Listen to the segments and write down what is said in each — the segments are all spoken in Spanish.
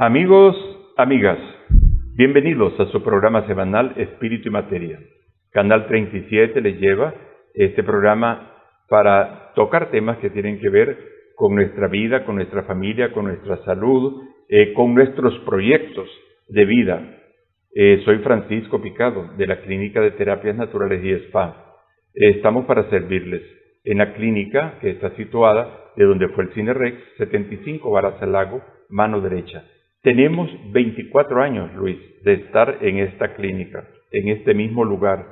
Amigos, amigas, bienvenidos a su programa semanal Espíritu y Materia. Canal 37 les lleva este programa para tocar temas que tienen que ver con nuestra vida, con nuestra familia, con nuestra salud, con nuestros proyectos de vida. Soy Francisco Picado, de la Clínica de Terapias Naturales y Spa. Estamos para servirles en la clínica que está situada de donde fue el Cine Rex, 75 Varas al Lago, mano derecha. Tenemos 24 años, Luis, de estar en esta clínica, en este mismo lugar,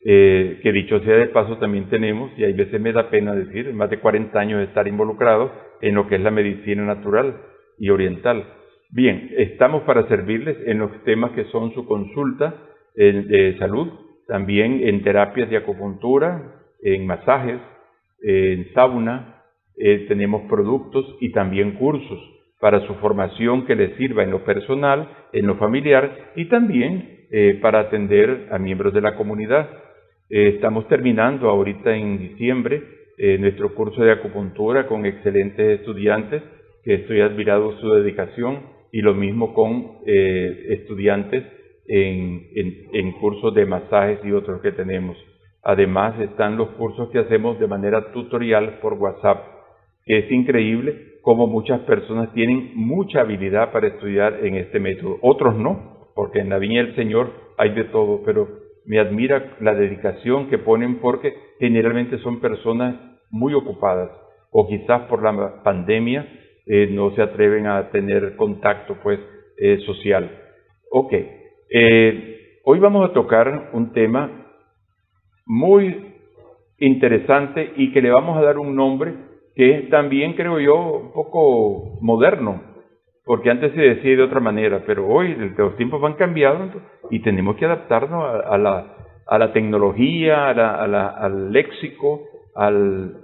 que dicho sea de paso también tenemos, y a veces me da pena decir, más de 40 años de estar involucrados en lo que es la medicina natural y oriental. Bien, estamos para servirles en los temas que son su consulta de salud, también en terapias de acupuntura, en masajes, en sauna, tenemos productos y también cursos para su formación que les sirva en lo personal, en lo familiar y también para atender a miembros de la comunidad. Estamos terminando ahorita en diciembre nuestro curso de acupuntura con excelentes estudiantes, que estoy admirado su dedicación, y lo mismo con estudiantes en cursos de masajes y otros que tenemos. Además están los cursos que hacemos de manera tutorial por WhatsApp, que es increíble cómo muchas personas tienen mucha habilidad para estudiar en este método. Otros no, porque en la viña del Señor hay de todo, pero me admira la dedicación que ponen porque generalmente son personas muy ocupadas o quizás por la pandemia no se atreven a tener contacto social. Ok, hoy vamos a tocar un tema muy interesante y que le vamos a dar un nombre que es también, creo yo, un poco moderno, porque antes se decía de otra manera, pero hoy los tiempos van cambiando y tenemos que adaptarnos a la tecnología, al léxico, al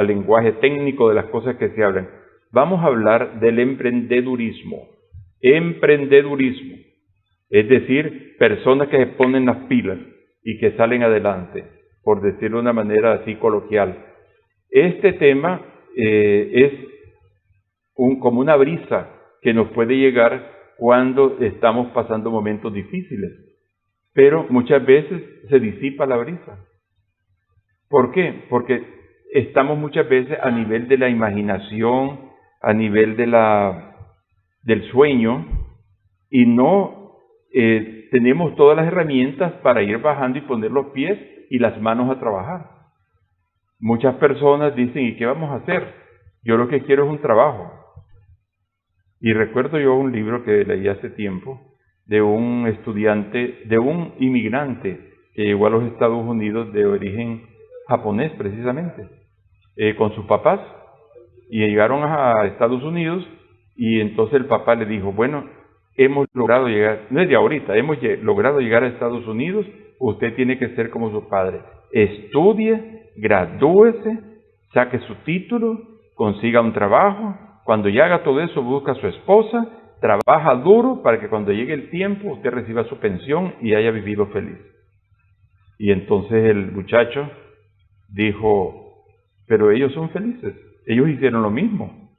lenguaje técnico de las cosas que se hablan. Vamos a hablar del emprendedurismo. Emprendedurismo, es decir, personas que se ponen las pilas y que salen adelante, por decirlo de una manera así coloquial. Este tema es como una brisa que nos puede llegar cuando estamos pasando momentos difíciles, pero muchas veces se disipa la brisa. ¿Por qué? Porque estamos muchas veces a nivel de la imaginación, a nivel del sueño, y no tenemos todas las herramientas para ir bajando y poner los pies y las manos a trabajar. Muchas personas dicen, ¿y qué vamos a hacer? Yo lo que quiero es un trabajo. Y recuerdo yo un libro que leí hace tiempo de un estudiante, de un inmigrante que llegó a los Estados Unidos de origen japonés precisamente, con sus papás, y llegaron a Estados Unidos y entonces el papá le dijo, bueno, hemos logrado llegar, no es de ahorita, hemos logrado llegar a Estados Unidos, usted tiene que ser como su padre, estudie, gradúese, saque su título, consiga un trabajo, cuando ya haga todo eso busca a su esposa, trabaja duro para que cuando llegue el tiempo usted reciba su pensión y haya vivido feliz. Y entonces el muchacho dijo, pero ellos son felices, ellos hicieron lo mismo,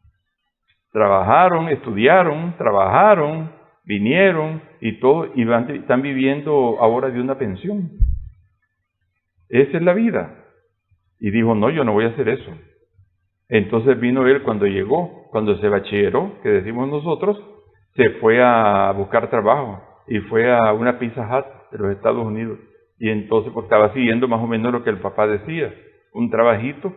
trabajaron, estudiaron, trabajaron, vinieron y todo, y están viviendo ahora de una pensión. Esa es la vida. Y dijo, no, yo no voy a hacer eso. Entonces vino él cuando llegó, cuando se bachilleró, que decimos nosotros, se fue a buscar trabajo y fue a una Pizza Hut de los Estados Unidos. Y entonces pues, estaba siguiendo más o menos lo que el papá decía, un trabajito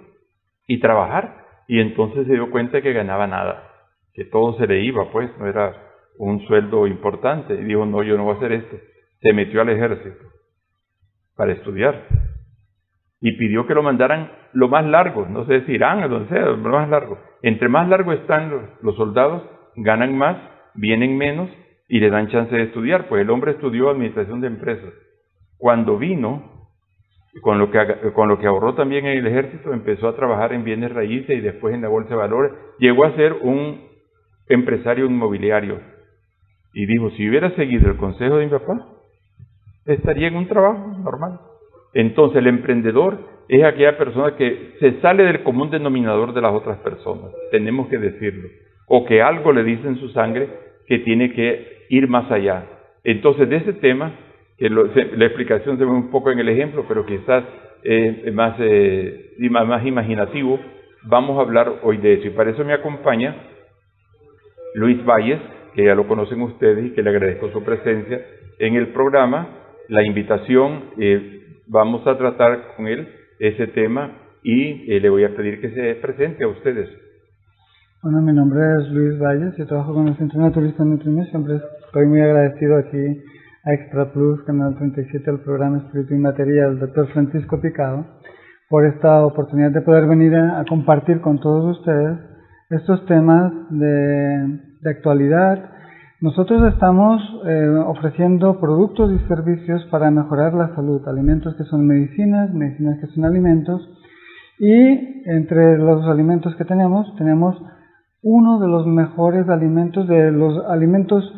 y trabajar. Y entonces se dio cuenta que ganaba nada, que todo se le iba, pues no era un sueldo importante. Y dijo, no, yo no voy a hacer esto. Se metió al ejército para estudiar. Y pidió que lo mandaran lo más largo, no sé si Irán o donde sea, lo más largo. Entre más largo están los soldados, ganan más, vienen menos y le dan chance de estudiar, pues el hombre estudió administración de empresas. Cuando vino, con lo que ahorró también en el ejército, empezó a trabajar en bienes raíces y después en la bolsa de valores, llegó a ser un empresario inmobiliario. Y dijo, si hubiera seguido el consejo de mi papá, estaría en un trabajo normal. Entonces el emprendedor es aquella persona que se sale del común denominador de las otras personas, tenemos que decirlo, o que algo le dice en su sangre que tiene que ir más allá. Entonces, de ese tema, que la explicación se ve un poco en el ejemplo, pero quizás más imaginativo, vamos a hablar hoy de eso. Y para eso me acompaña Luis Valles, que ya lo conocen ustedes y que le agradezco su presencia en el programa. La invitación, vamos a tratar con él ese tema y le voy a pedir que se presente a ustedes. Bueno, mi nombre es Luis Valles, yo trabajo con el Centro Naturista Nutrime. Siempre estoy muy agradecido aquí a Extra Plus, Canal 37, el programa Espíritu y Materia del Dr. Francisco Picado, por esta oportunidad de poder venir a compartir con todos ustedes estos temas de actualidad. Nosotros estamos ofreciendo productos y servicios para mejorar la salud, alimentos que son medicinas, medicinas que son alimentos, y entre los alimentos que tenemos uno de los mejores alimentos, de los alimentos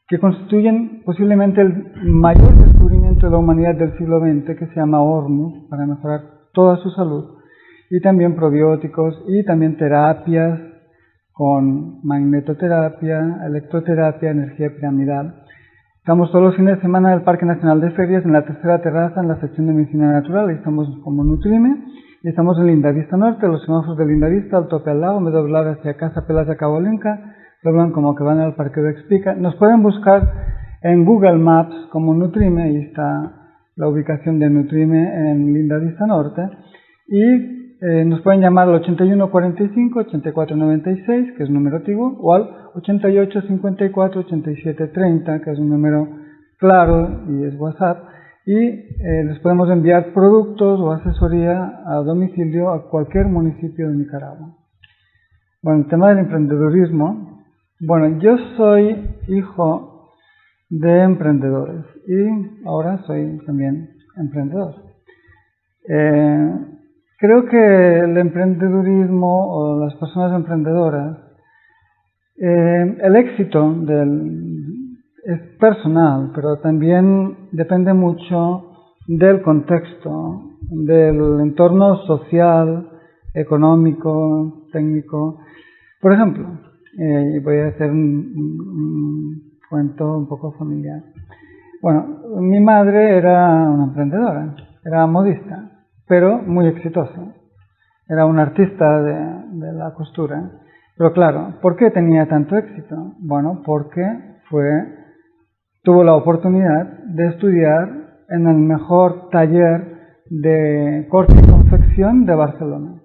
que constituyen posiblemente el mayor descubrimiento de la humanidad del siglo XX, que se llama Hormuz, para mejorar toda su salud, y también probióticos, y también terapias con magnetoterapia, electroterapia, energía piramidal. Estamos todos los fines de semana en el Parque Nacional de Ferias, en la tercera terraza, en la sección de medicina natural, y estamos como Nutrime. Y estamos en Lindavista Norte, los semáforos de Lindavista, al tope al lado, en vez de doblar hacia Casa Pelas de Cabolenca, doblan como que van al Parque de Explica. Nos pueden buscar en Google Maps como Nutrime, ahí está la ubicación de Nutrime en Lindavista Norte, y nos pueden llamar al 8145-8496, que es un número antiguo, o al 8854-8730, que es un número claro y es WhatsApp. Y les podemos enviar productos o asesoría a domicilio a cualquier municipio de Nicaragua. Bueno, el tema del emprendedurismo. Bueno, yo soy hijo de emprendedores y ahora soy también emprendedor. Creo que el emprendedurismo o las personas emprendedoras, el éxito es personal, pero también depende mucho del contexto, del entorno social, económico, técnico. Por ejemplo, voy a hacer un cuento un poco familiar. Bueno, mi madre era una emprendedora, era modista, pero muy exitosa. Era una artista de la costura. Pero claro, ¿por qué tenía tanto éxito? Bueno, porque tuvo la oportunidad de estudiar en el mejor taller de corte y confección de Barcelona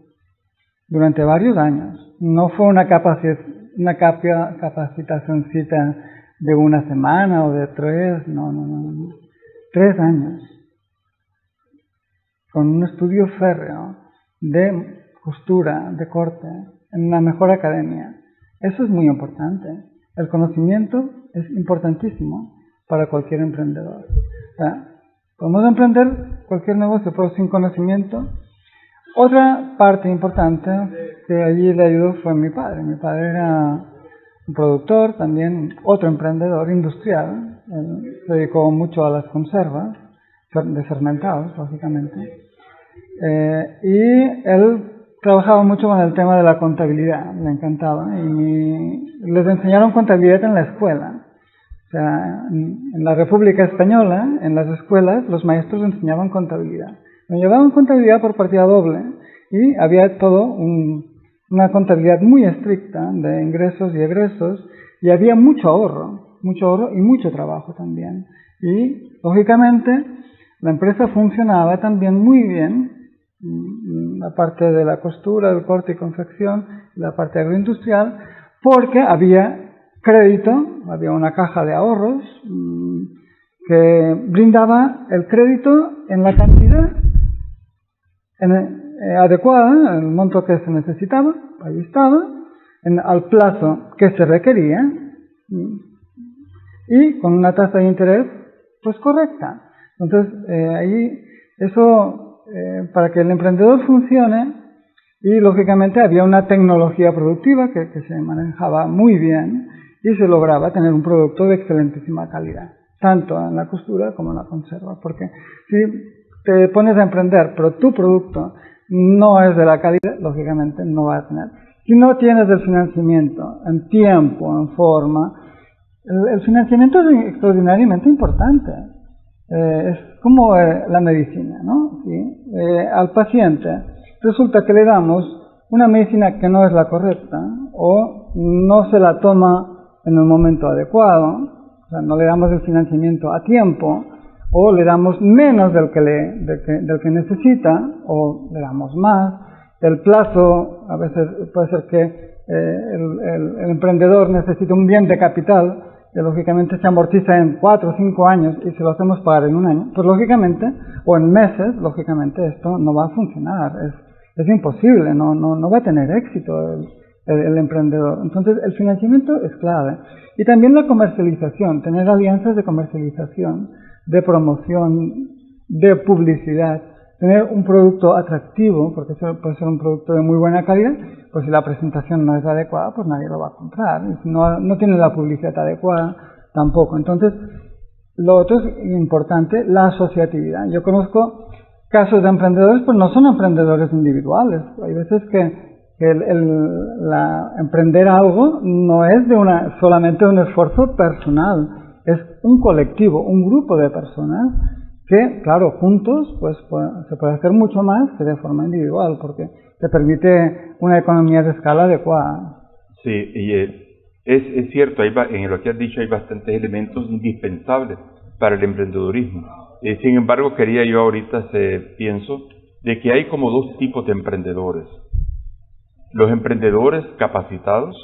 durante varios años. No fue una capacitacióncita de una semana o de 3, no. 3 años. Con un estudio férreo de costura, de corte, en la mejor academia. Eso es muy importante. El conocimiento es importantísimo para cualquier emprendedor. O sea, podemos emprender cualquier negocio, pero sin conocimiento. Otra parte importante que allí le ayudó fue mi padre. Mi padre era un productor, también otro emprendedor industrial. Él se dedicó mucho a las conservas, de fermentados, lógicamente. Y él trabajaba mucho con el tema de la contabilidad, le encantaba. Y les enseñaron contabilidad en la escuela. O sea, en la República Española, en las escuelas, los maestros enseñaban contabilidad. Me llevaban contabilidad por partida doble y había una contabilidad muy estricta de ingresos y egresos, y había mucho ahorro y mucho trabajo también. Y, lógicamente, la empresa funcionaba también muy bien, la parte de la costura, el corte y confección, la parte agroindustrial, porque había crédito, había una caja de ahorros que brindaba el crédito en la cantidad adecuada, el monto que se necesitaba, ahí estaba, al plazo que se requería y con una tasa de interés pues correcta. Entonces, ahí eso, para que el emprendedor funcione, y lógicamente había una tecnología productiva que se manejaba muy bien y se lograba tener un producto de excelentísima calidad, tanto en la costura como en la conserva, porque si te pones a emprender, pero tu producto no es de la calidad, lógicamente no va a tener. Si no tienes el financiamiento en tiempo, en forma, El financiamiento es extraordinariamente importante. Es como la medicina, ¿no? ¿Sí? Al paciente resulta que le damos una medicina que no es la correcta o no se la toma en el momento adecuado, o sea, no le damos el financiamiento a tiempo, o le damos menos del que necesita, o le damos más. El plazo, a veces puede ser que el emprendedor necesita un bien de capital, que lógicamente se amortiza en 4 o 5 años y se lo hacemos pagar en un año, pues lógicamente, o en meses, lógicamente esto no va a funcionar, es imposible, no va a tener éxito el emprendedor. Entonces el financiamiento es clave. Y también la comercialización, tener alianzas de comercialización, de promoción, de publicidad, tener un producto atractivo, porque puede ser un producto de muy buena calidad, pues si la presentación no es adecuada, pues nadie lo va a comprar. Y si no tiene la publicidad adecuada, tampoco. Entonces, lo otro es importante, la asociatividad. Yo conozco casos de emprendedores, pues no son emprendedores individuales. Hay veces que emprender algo no es solamente un esfuerzo personal, es un colectivo, un grupo de personas que, claro, juntos pues se puede hacer mucho más que de forma individual, porque te permite una economía de escala adecuada. Sí, y es cierto, en lo que has dicho hay bastantes elementos indispensables para el emprendedurismo. Sin embargo, quería yo ahorita pienso de que hay como dos tipos de emprendedores. Los emprendedores capacitados,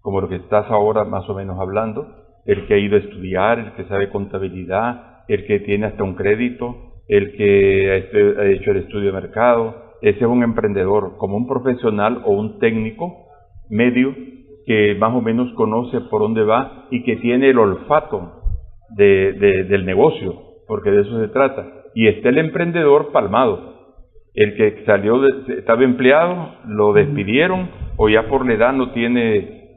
como lo que estás ahora más o menos hablando, el que ha ido a estudiar, el que sabe contabilidad, el que tiene hasta un crédito, el que ha hecho el estudio de mercado. Ese es un emprendedor, como un profesional o un técnico medio que más o menos conoce por dónde va y que tiene el olfato del negocio, porque de eso se trata. Y está el emprendedor palmado, el que estaba empleado, lo despidieron o ya por la edad no tiene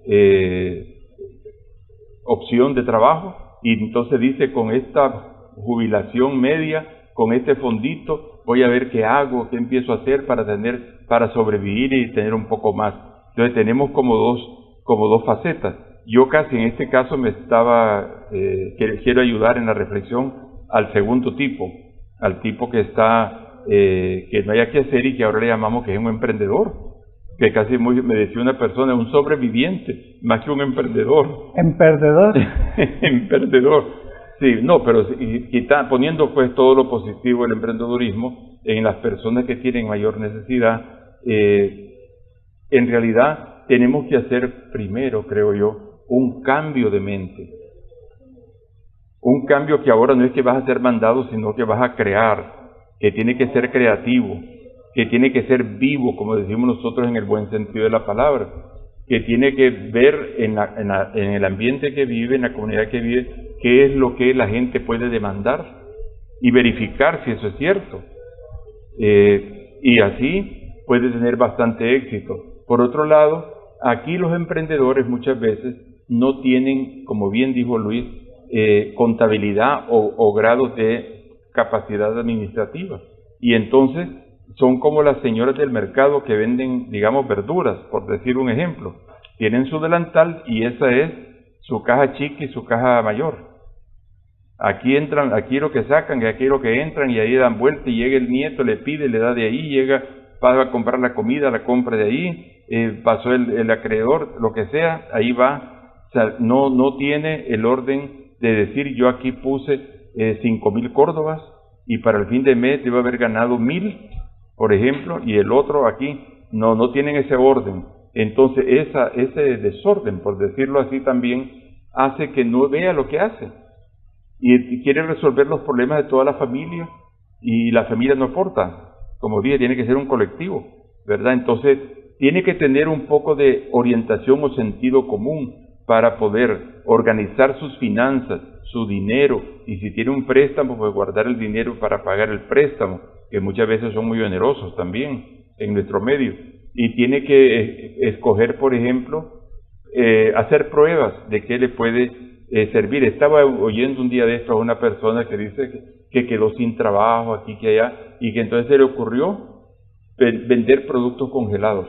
opción de trabajo y entonces dice, con esta jubilación media, con este fondito, voy a ver qué hago, qué empiezo a hacer para sobrevivir y tener un poco más. Entonces tenemos como dos facetas. Yo casi en este caso quiero ayudar en la reflexión al segundo tipo, al tipo que que no haya que hacer y que ahora le llamamos que es un emprendedor, que casi me decía una persona, un sobreviviente, más que un emprendedor. ¿Emprendedor? Emprendedor. Sí, no, pero poniendo pues todo lo positivo del emprendedurismo en las personas que tienen mayor necesidad, en realidad tenemos que hacer primero, creo yo, un cambio de mente. Un cambio que ahora no es que vas a ser mandado, sino que vas a crear, que tiene que ser creativo, que tiene que ser vivo, como decimos nosotros en el buen sentido de la palabra, que tiene que ver en el ambiente que vive, en la comunidad que vive, qué es lo que la gente puede demandar y verificar si eso es cierto. Y así puede tener bastante éxito. Por otro lado, aquí los emprendedores muchas veces no tienen, como bien dijo Luis, contabilidad o grados de capacidad administrativa. Y entonces son como las señoras del mercado que venden, digamos, verduras, por decir un ejemplo. Tienen su delantal y esa es su caja chica y su caja mayor. Aquí entran, aquí lo que sacan y aquí lo que entran y ahí dan vuelta y llega el nieto, le pide, le da de ahí, llega, va a comprar la comida, la compra de ahí, pasó el acreedor, lo que sea, ahí va. O sea, no tiene el orden de decir yo aquí puse 5,000 córdobas y para el fin de mes debe haber ganado 1,000, por ejemplo, y el otro aquí no tienen ese orden. Entonces ese desorden, por decirlo así, también hace que no vea lo que hace y quiere resolver los problemas de toda la familia y la familia no aporta. Como dije, tiene que ser un colectivo, ¿verdad? Entonces tiene que tener un poco de orientación o sentido común para poder organizar sus finanzas, su dinero, y si tiene un préstamo, pues guardar el dinero para pagar el préstamo, que muchas veces son muy onerosos también en nuestro medio. Y tiene que escoger, por ejemplo, hacer pruebas de qué le puede servir. Estaba oyendo un día de esto a una persona que dice que quedó sin trabajo aquí que allá, y que entonces se le ocurrió vender productos congelados.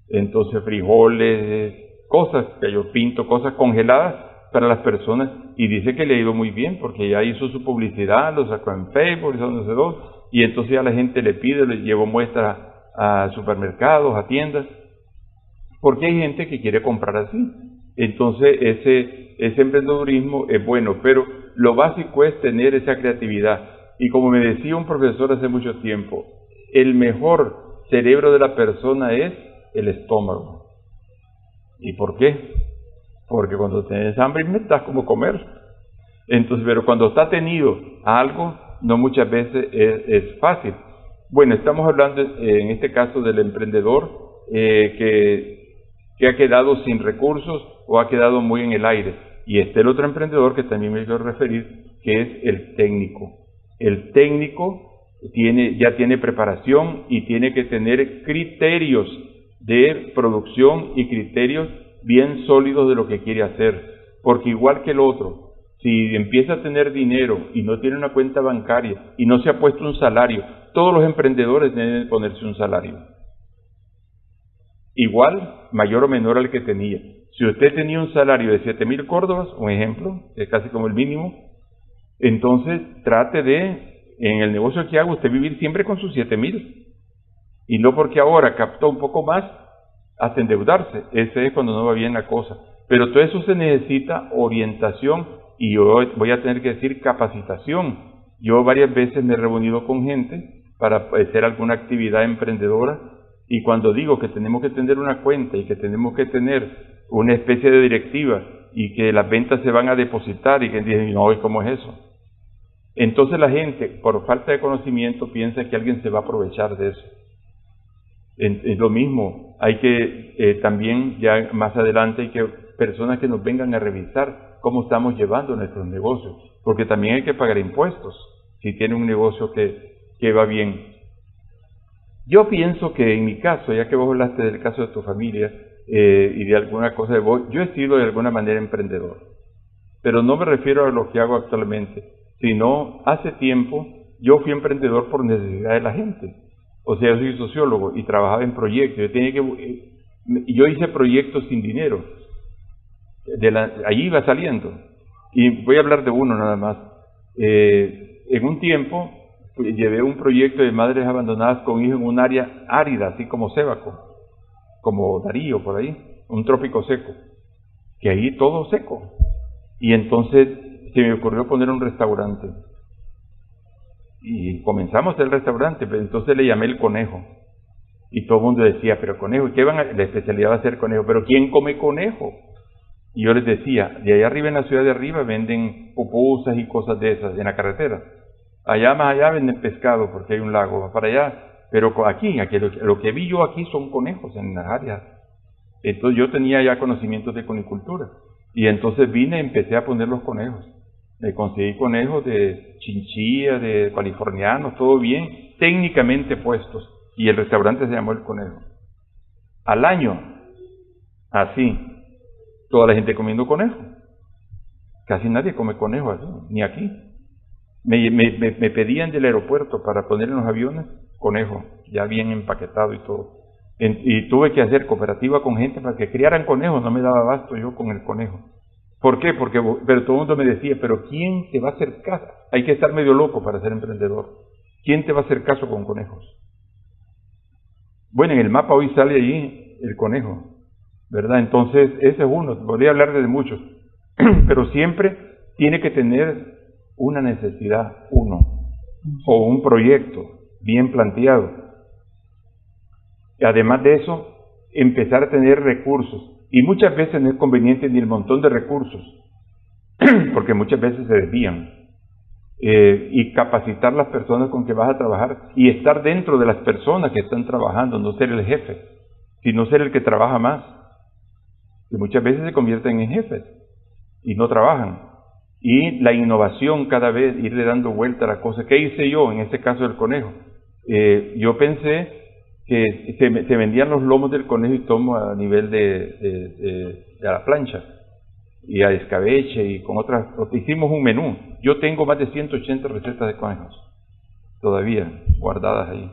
Entonces frijoles, cosas que yo pinto, cosas congeladas, para las personas, y dice que le ha ido muy bien, porque ya hizo su publicidad, lo sacó en Facebook, no sé dónde, y entonces ya la gente le pide, le llevó muestras a supermercados, a tiendas, porque hay gente que quiere comprar así. Entonces ese emprendedurismo es bueno, pero lo básico es tener esa creatividad. Y como me decía un profesor hace mucho tiempo, el mejor cerebro de la persona es el estómago. ¿Y por qué? Porque cuando tienes hambre inventas cómo comer. Entonces, pero cuando está tenido algo, no muchas veces es fácil. Bueno, estamos hablando en este caso del emprendedor que ha quedado sin recursos o ha quedado muy en el aire. Y el otro emprendedor que también me quiero referir, que es el técnico. El técnico ya tiene preparación y tiene que tener criterios de producción y criterios bien sólidos de lo que quiere hacer. Porque igual que el otro, si empieza a tener dinero y no tiene una cuenta bancaria y no se ha puesto un salario, todos los emprendedores deben ponerse un salario. Igual, mayor o menor al que tenía. Si usted tenía un salario de 7,000 córdobas, un ejemplo, que es casi como el mínimo, entonces trate de, en el negocio que haga, usted vivir siempre con sus 7,000. Y no porque ahora captó un poco más, hasta endeudarse. Ese es cuando no va bien la cosa. Pero todo eso se necesita orientación y yo voy a tener que decir capacitación. Yo varias veces me he reunido con gente para hacer alguna actividad emprendedora. Y cuando digo que tenemos que tener una cuenta y que tenemos que tener una especie de directiva y que las ventas se van a depositar y que dicen, no, ¿cómo es eso? Entonces la gente, por falta de conocimiento, piensa que alguien se va a aprovechar de eso. Es lo mismo, hay que también ya más adelante hay que personas que nos vengan a revisar cómo estamos llevando nuestros negocios, porque también hay que pagar impuestos si tiene un negocio que va bien. Yo pienso que en mi caso, ya que vos hablaste del caso de tu familia y de alguna cosa de vos, yo he sido de alguna manera emprendedor, pero no me refiero a lo que hago actualmente, sino hace tiempo yo fui emprendedor por necesidad de la gente. O sea, yo soy sociólogo y trabajaba en proyectos. Yo hice proyectos sin dinero. Allí iba saliendo. Y voy a hablar de uno nada más. En un tiempo llevé un proyecto de madres abandonadas con hijos en un área árida, así como Sébaco, como Darío, por ahí, un trópico seco, que ahí todo seco. Y entonces se me ocurrió poner un restaurante. Y comenzamos el restaurante, pero entonces le llamé el conejo. Y todo el mundo decía, pero conejo, ¿qué la especialidad va a ser conejo? ¿Pero quién come conejo? Y yo les decía, de allá arriba en la ciudad de arriba venden pupusas y cosas de esas, en la carretera. Allá más allá venden pescado, porque hay un lago, para allá. Pero aquí lo que vi yo aquí son conejos en las áreas. Entonces yo tenía ya conocimientos de conicultura. Y entonces vine y empecé a poner los conejos. Me conseguí conejos de chinchilla, de californianos, todo bien, técnicamente puestos. Y el restaurante se llamó El Conejo. Al año, así, toda la gente comiendo conejo. Casi nadie come conejo así, ni aquí. Me pedían del aeropuerto para poner en los aviones conejo, ya bien empaquetado y todo. Y tuve que hacer cooperativa con gente para que criaran conejos, no me daba abasto yo con el conejo. ¿Por qué? Pero todo el mundo me decía, pero ¿quién te va a hacer caso? Hay que estar medio loco para ser emprendedor. ¿Quién te va a hacer caso con conejos? Bueno, en el mapa hoy sale ahí el conejo, ¿verdad? Entonces, ese es uno, podría hablar de muchos, pero siempre tiene que tener una necesidad, uno, o un proyecto bien planteado. Y además de eso, empezar a tener recursos. Y muchas veces no es conveniente ni el montón de recursos, porque muchas veces se desvían. Y capacitar las personas con que vas a trabajar y estar dentro de las personas que están trabajando, no ser el jefe, sino ser el que trabaja más. Que muchas veces se convierten en jefes y no trabajan. Y la innovación cada vez, irle dando vuelta a la cosa. ¿Qué hice yo en este caso del conejo? Yo pensé que se vendían los lomos del conejo y tomo a nivel de la plancha y a escabeche y con otras. Hicimos un menú. Yo tengo más de 180 recetas de conejos todavía guardadas ahí.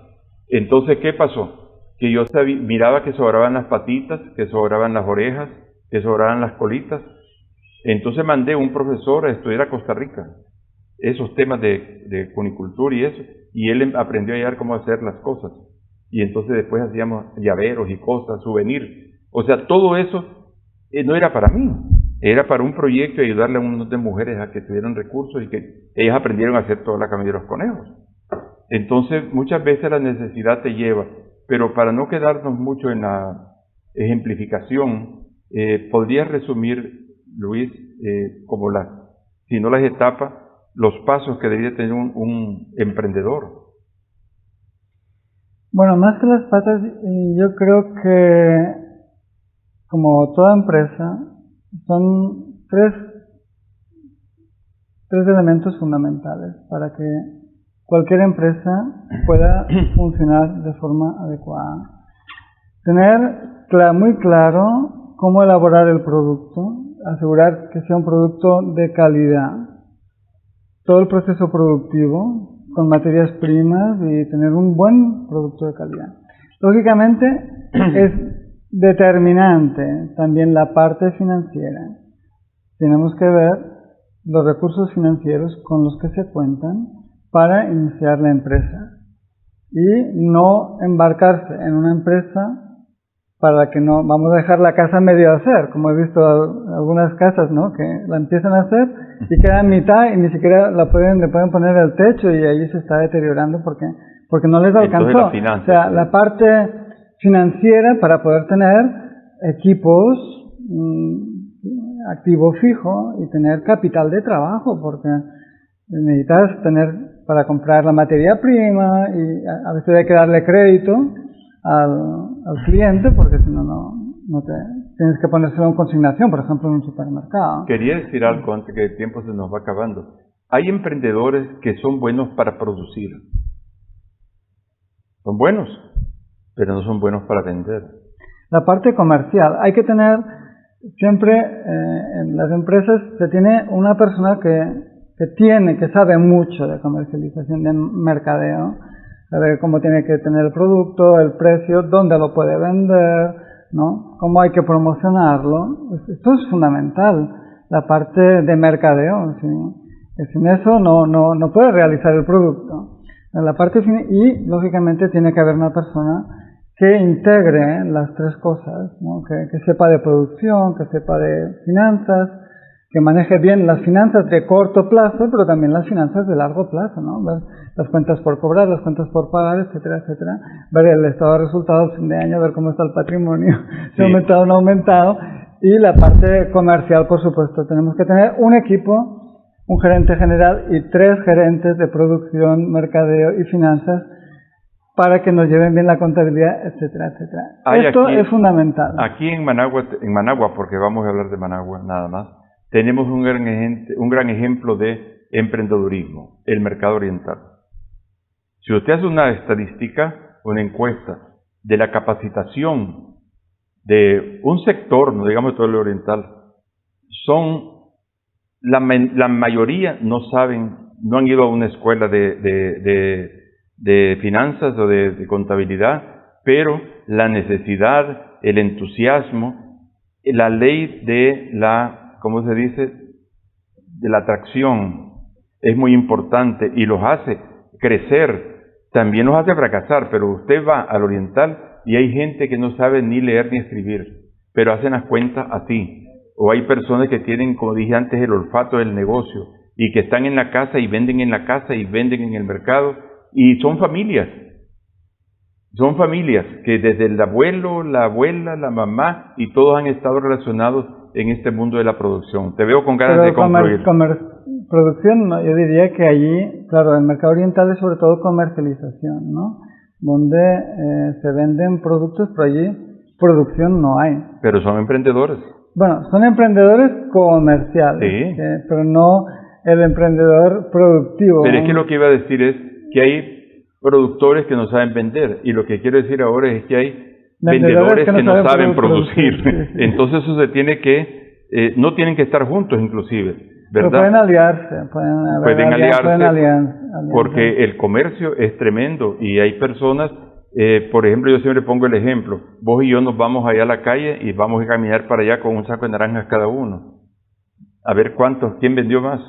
Entonces, ¿qué pasó? Que yo miraba que sobraban las patitas, que sobraban las orejas, que sobraban las colitas. Entonces mandé un profesor a estudiar a Costa Rica, esos temas de cunicultura y eso, y él aprendió a hallar cómo hacer las cosas. Y entonces después hacíamos llaveros y cosas, souvenirs. O sea, todo eso no era para mí, era para un proyecto y ayudarle a un montón de mujeres a que tuvieran recursos y que ellas aprendieron a hacer toda la comida de los conejos. Entonces, muchas veces la necesidad te lleva, pero para no quedarnos mucho en la ejemplificación, podrías resumir, Luis, como si no las etapas, los pasos que debería tener un emprendedor. Bueno, más que las patas, yo creo que, como toda empresa, son tres elementos fundamentales para que cualquier empresa pueda funcionar de forma adecuada. Tener muy claro cómo elaborar el producto, asegurar que sea un producto de calidad, todo el proceso productivo con materias primas y tener un buen producto de calidad. Lógicamente es determinante también la parte financiera. Tenemos que ver los recursos financieros con los que se cuentan para iniciar la empresa y no embarcarse en una empresa para la que no vamos a dejar la casa medio a hacer, como he visto algunas casas, ¿no? Que la empiezan a hacer y queda en mitad y ni siquiera le pueden poner el techo y ahí se está deteriorando porque no les alcanzó. O sea, la parte financiera para poder tener equipos, activo fijo y tener capital de trabajo, porque necesitas tener para comprar la materia prima y a veces hay que darle crédito al cliente, porque si no, no tienes que ponérselo en consignación, por ejemplo, en un supermercado. Quería decir algo antes que el tiempo se nos va acabando. Hay emprendedores que son buenos para producir. Son buenos, pero no son buenos para vender. La parte comercial. Hay que tener siempre, en las empresas, se tiene una persona que sabe mucho de comercialización, de mercadeo, sabe cómo tiene que tener el producto, el precio, dónde lo puede vender, ¿no? Cómo hay que promocionarlo. Esto es fundamental, la parte de mercadeo. Sin eso no puede realizar el producto. La parte y lógicamente tiene que haber una persona que integre las tres cosas, ¿no? Que sepa de producción, que sepa de finanzas, que maneje bien las finanzas de corto plazo, pero también las finanzas de largo plazo, ¿no? Ver las cuentas por cobrar, las cuentas por pagar, etcétera, etcétera. Ver el estado de resultados fin de año, ver cómo está el patrimonio, si ha aumentado o no ha aumentado. Y la parte comercial, por supuesto. Tenemos que tener un equipo, un gerente general y 3 gerentes de producción, mercadeo y finanzas para que nos lleven bien la contabilidad, etcétera, etcétera. Esto es fundamental. Aquí en Managua, porque vamos a hablar de Managua nada más, tenemos un gran ejemplo de emprendedurismo, el mercado oriental. Si usted hace una estadística, una encuesta de la capacitación de un sector, no digamos todo el oriental, la mayoría no han ido a una escuela de finanzas o de contabilidad, pero la necesidad, el entusiasmo, la ley de ¿cómo se dice?, de la atracción es muy importante y los hace crecer, también los hace fracasar. Pero usted va al oriental y hay gente que no sabe ni leer ni escribir, pero hacen las cuentas así. O hay personas que tienen, como dije antes, el olfato del negocio y que están en la casa y venden en la casa y venden en el mercado, y son familias que desde el abuelo, la abuela, la mamá y todos han estado relacionados en este mundo de la producción. Te veo con ganas de concluir. Producción, yo diría que allí, claro, el mercado oriental es sobre todo comercialización, ¿no? Donde se venden productos, pero allí producción no hay. Pero son emprendedores. Bueno, son emprendedores comerciales, sí, pero no el emprendedor productivo. Pero es que lo que iba a decir es que hay productores que no saben vender, y lo que quiero decir ahora es que hay vendedores que no saben producir. Sí. Entonces eso se tiene que, no tienen que estar juntos inclusive, ¿verdad? Pero pueden aliarse, pueden aliarse, porque el comercio es tremendo y hay personas, por ejemplo, yo siempre pongo el ejemplo, vos y yo nos vamos allá a la calle y vamos a caminar para allá con un saco de naranjas cada uno. a ver quién vendió más.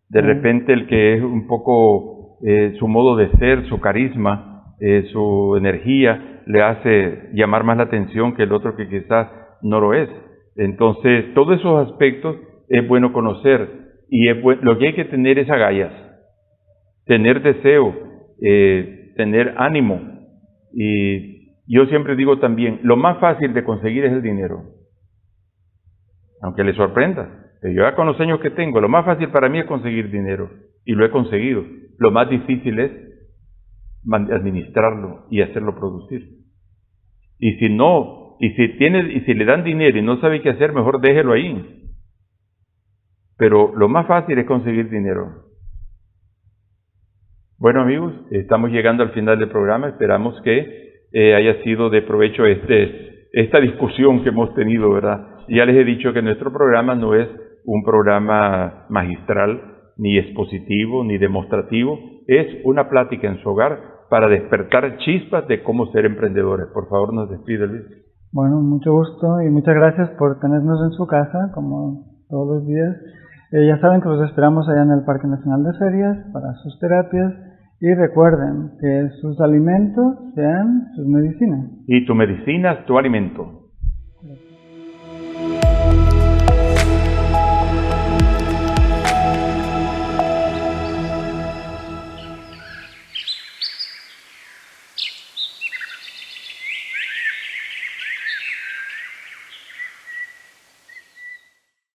De repente el que es un poco su modo de ser, su carisma, su energía, le hace llamar más la atención que el otro que quizás no lo es. Entonces, todos esos aspectos es bueno conocer, y lo que hay que tener es agallas, tener deseo, tener ánimo. Y yo siempre digo también, lo más fácil de conseguir es el dinero, aunque le sorprenda. Yo ya con los años que tengo, lo más fácil para mí es conseguir dinero, y lo he conseguido. Lo más difícil es administrarlo y hacerlo producir. Y si no, y si le dan dinero y no sabe qué hacer, mejor déjelo ahí. Pero lo más fácil es conseguir dinero. Bueno, amigos, estamos llegando al final del programa. Esperamos que haya sido de provecho esta discusión que hemos tenido, ¿verdad? Y ya les he dicho que nuestro programa no es un programa magistral, ni expositivo, ni demostrativo. Es una plática en su hogar para despertar chispas de cómo ser emprendedores. Por favor, nos despide, Luis. Bueno, mucho gusto y muchas gracias por tenernos en su casa, como todos los días. Ya saben que los esperamos allá en el Parque Nacional de Ferias para sus terapias, y recuerden que sus alimentos sean sus medicinas. Y tu medicina es tu alimento.